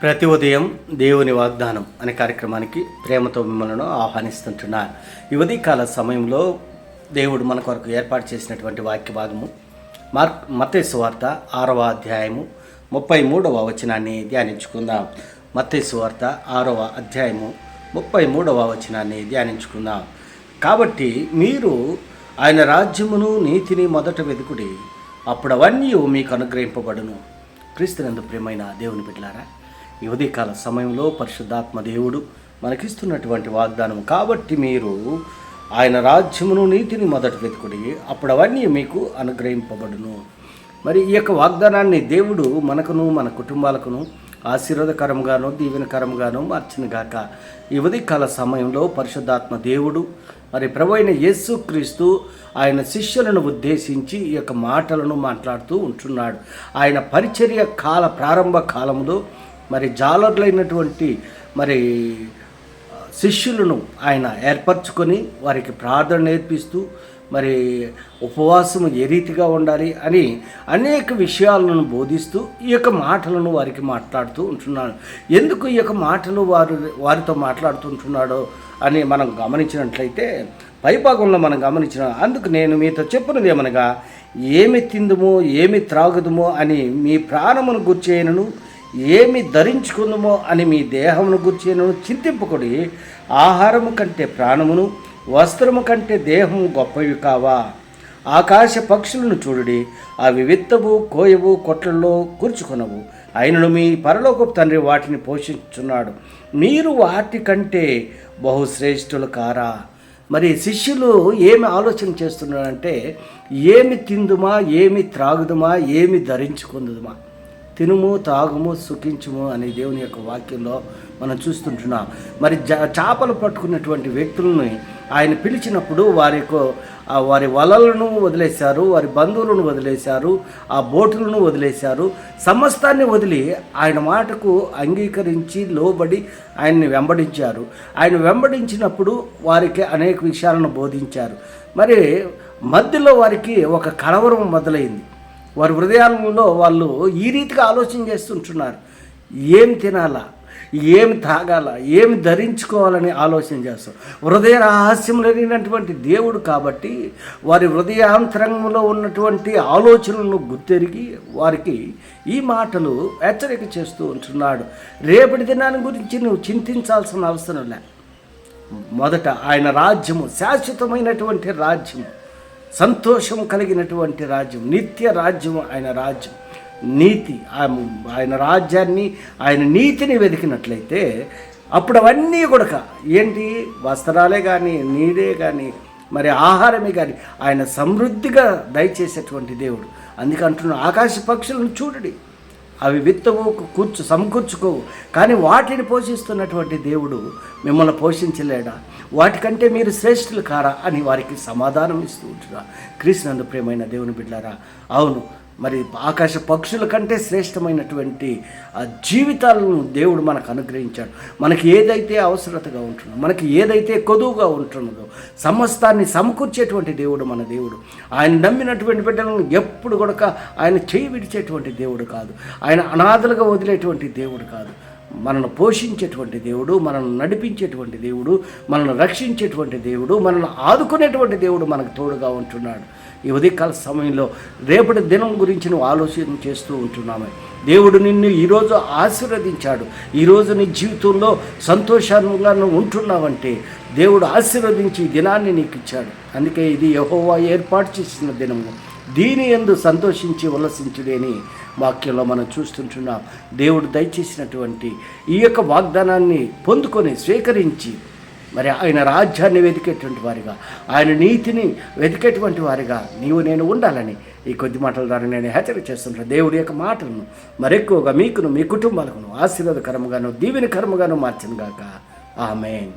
ప్రతి ఉదయం దేవుని వాగ్దానం అనే కార్యక్రమానికి ప్రేమతో మిమ్మల్ని ఆహ్వానిస్తుంటున్నాను. ఈ ఉదయకాల సమయంలో దేవుడు మన కొరకు ఏర్పాటు చేసినటువంటి వాక్య భాగము మత్తయి సువార్త 6వ అధ్యాయము 33వ వచనాన్ని ధ్యానించుకుందాం. మత్తయి సువార్త 6వ అధ్యాయము 33వ వచనాన్ని ధ్యానించుకుందాం. కాబట్టి మీరు ఆయన రాజ్యమును నీతిని మొదట వెతుకుడి, అప్పుడు అవన్నీ మీకు అనుగ్రహింపబడును. క్రీస్తునందు ప్రియమైన దేవుని బిడ్డలారా, ఈ ఉదయకాల సమయంలో పరిశుద్ధాత్మ దేవుడు మనకిస్తున్నటువంటి వాగ్దానం. కాబట్టి మీరు ఆయన రాజ్యమును నీతిని మొదట వెతుకుడి, అప్పుడు అవన్నీ మీకు అనుగ్రహింపబడును. మరి ఈ యొక్క వాగ్దానాన్ని దేవుడు మనకును మన కుటుంబాలకును ఆశీర్వాదకరంగాను దీవెనకరంగాను మార్చినగాక. ఈ ఉదయకాల సమయంలో పరిశుద్ధాత్మ దేవుడు మరి ప్రభువైన యేసుక్రీస్తు ఆయన శిష్యులను ఉద్దేశించి ఈ యొక్క మాటలను మాట్లాడుతూ ఉంటున్నాడు. ఆయన పరిచర్య ప్రారంభ కాలంలో మరి జాలర్లైనటువంటి మరి శిష్యులను ఆయన ఏర్పరచుకొని వారికి ప్రార్థన నేర్పిస్తూ మరి ఉపవాసము ఏ రీతిగా ఉండాలి అని అనేక విషయాలను బోధిస్తూ ఈ యొక్క మాటలను వారికి మాట్లాడుతూ ఉంటున్నాడు. ఎందుకు ఈ యొక్క మాటలు వారితో మాట్లాడుతుంటున్నాడో అని మనం గమనించినట్లయితే పైభాగంలో మనం అందుకు నేను మీతో చెప్పినది ఏమనగా, ఏమి తిందుమో ఏమి త్రాగుదుమో అని మీ ప్రాణమును గుర్చేయను, ఏమి ధరించుకుందుమో అని మీ దేహమును గుర్చేయను చింతింపకుడి. ఆహారము కంటే ప్రాణమును వస్త్రము కంటే దేహము గొప్పవి కావా? ఆకాశ పక్షులను చూడుడి, అవి విత్తవు కోయవు కొట్లలో కూర్చుకొనవు, ఆయనను మీ పరలోకపు తండ్రి వాటిని పోషించున్నాడు. మీరు వాటి కంటే బహుశ్రేష్ఠులు కారా? మరి శిష్యులు ఏమి ఆలోచన చేస్తున్నారంటే, ఏమి తిందుమా, ఏమి త్రాగుదుమా, ఏమి ధరించుకుందుమా, తినుము తాగుము సుఖించుము అనే దేవుని యొక్క వాక్యంలో మనం చూస్తుంటున్నాం. మరి చేపలు పట్టుకున్నటువంటి వ్యక్తులను ఆయన పిలిచినప్పుడు వారి వలలను వదిలేశారు, వారి బంధువులను వదిలేశారు, ఆ బోటులను వదిలేశారు, సమస్తాన్ని వదిలి ఆయన మాటకు అంగీకరించి లోబడి ఆయన్ని వెంబడించారు. ఆయన వెంబడించినప్పుడు వారికి అనేక విషయాలను బోధించారు. మరి మధ్యలో వారికి ఒక కలవరం మొదలైంది. వారి హృదయాలలో వాళ్ళు ఈ రీతిగా ఆలోచన చేస్తుంటున్నారు. ఏం తినాలా, ఏమి తాగాల, ఏమి ధరించుకోవాలని ఆలోచన చేస్తాం. హృదయ రహస్యం లేనటువంటి దేవుడు కాబట్టి వారి హృదయాంతరంగంలో ఉన్నటువంటి ఆలోచనలను గుర్తెరిగి వారికి ఈ మాటలు హెచ్చరిక చేస్తూ ఉంటున్నాడు. రేపటి దినాన్ని గురించి నువ్వు చింతించాల్సిన అవసరం లే. మొదట ఆయన రాజ్యము, శాశ్వతమైనటువంటి రాజ్యము, సంతోషం కలిగినటువంటి రాజ్యం, నిత్య రాజ్యం ఆయన రాజ్యం, నీతి, ఆయన రాజ్యాన్ని ఆయన నీతిని వెతికినట్లయితే అప్పుడు అవన్నీ కూడా ఏంటి, వస్త్రాలే కానీ నీడే కానీ మరి ఆహారమే కానీ ఆయన సమృద్ధిగా దయచేసేటువంటి దేవుడు. అందుకే అంటున్నాడు, ఆకాశ పక్షులను చూడండి, అవి విత్తవు సమకూర్చుకోవు, కానీ వాటిని పోషిస్తున్నటువంటి దేవుడు మిమ్మల్ని పోషించలేడా? వాటికంటే మీరు శ్రేష్ఠులు కారా అని వారికి సమాధానం ఇస్తూ ఉంటున్నారు. క్రీస్తునందు ప్రియమైన దేవుని బిడ్డలారా, అవును, మరి ఆకాశ పక్షుల కంటే శ్రేష్టమైనటువంటి జీవితాలను దేవుడు మనకు అనుగ్రహించాడు. మనకి ఏదైతే అవసరతగా ఉంటుందో, మనకి ఏదైతే కొదువుగా ఉంటున్నదో సమస్తాన్ని సమకూర్చేటువంటి దేవుడు మన దేవుడు. ఆయన నమ్మినటువంటి బిడ్డలను ఎప్పుడు కూడా ఆయన చేయి విడిచేటువంటి దేవుడు కాదు. ఆయన అనాథలుగా వదిలేటువంటి దేవుడు కాదు. మనల్ని పోషించేటువంటి దేవుడు, మనల్ని నడిపించేటువంటి దేవుడు, మనల్ని రక్షించేటువంటి దేవుడు, మనల్ని ఆదుకునేటువంటి దేవుడు మనకు తోడుగా ఉంటున్నాడు. ఈ ఉదయకాల సమయంలో రేపటి దినం గురించి నువ్వు ఆలోచన చేస్తూ ఉంటున్నామే. దేవుడు నిన్ను ఈరోజు ఆశీర్వదించాడు. ఈరోజు నీ జీవితంలో సంతోషంగా నువ్వు ఉంటున్నావంటే దేవుడు ఆశీర్వదించి ఈ దినాన్ని నీకు ఇచ్చాడు. అందుకే ఇది యెహోవా ఏర్పాటు చేసిన దినము, దీని యందు సంతోషించి ఉల్లసించుడి అని వాక్యంలో మనం చూస్తుంటున్నాం. దేవుడు దయచేసినటువంటి ఈ యొక్క వాగ్దానాన్ని పొందుకొని స్వీకరించి మరి ఆయన రాజ్యాన్ని వెతికేటువంటి వారిగా, ఆయన నీతిని వెతికేటువంటి వారిగా నీవు నేను ఉండాలని ఈ కొద్ది మాటల ద్వారా నేను హెచ్చరిక చేస్తుంటాను. దేవుడి యొక్క మాటలను మరెక్కువగా మీకును మీ కుటుంబాలకు ఆశీర్వాదకరముగాను దీవెనకరముగాను మార్చను గాక. ఆమేన్.